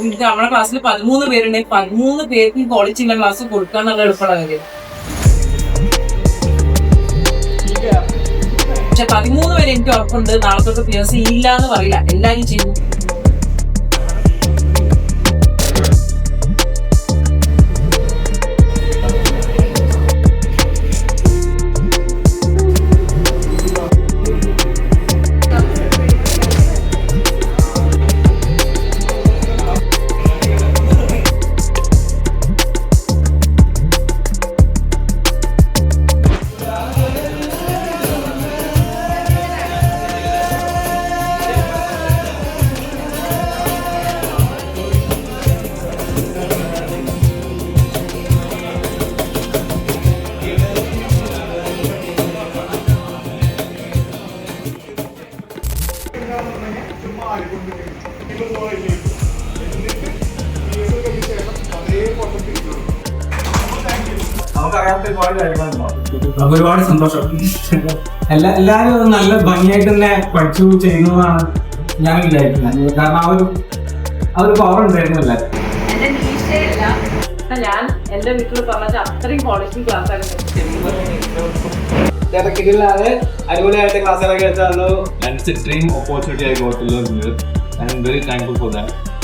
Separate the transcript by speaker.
Speaker 1: നമ്മുടെ ക്ലാസ്സിൽ 13 പേരുണ്ടെങ്കിൽ 13 പേർക്കും ക്വാളിറ്റി ഉള്ള ക്ലാസ് കൊടുക്കാന്നുള്ള എളുപ്പമുള്ള കാര്യം. പക്ഷെ 13 വരെ എനിക്ക് ഉറപ്പുണ്ട് നാളെ തൊട്ട് PSC ഇല്ല എന്ന് പറയില്ല, എല്ലാരും ചെയ്യും.
Speaker 2: ഒരുപാട് സന്തോഷം. എല്ലാവരും നല്ല ഭംഗിയായിട്ട് തന്നെ പഠിച്ചു ചെയ്യുന്നതാണ് ഞാൻ വിചാരിക്കുന്നത്. കാരണം ആ ഒരു പവർ ഉണ്ടായിരുന്നു എല്ലാവരും.
Speaker 1: ഞാൻ എന്റെ വീട്ടിൽ പറഞ്ഞാൽ അത്രയും ക്വാളിറ്റി ക്ലാസ് ആയിരുന്നു.
Speaker 2: ഇല്ലാതെ അടിപൊളിയായിട്ട് ക്ലാസ്സുകളൊക്കെ എടുത്തു തന്നു.
Speaker 3: And it's a dream opportunity I got to learn here. I'm very thankful for that.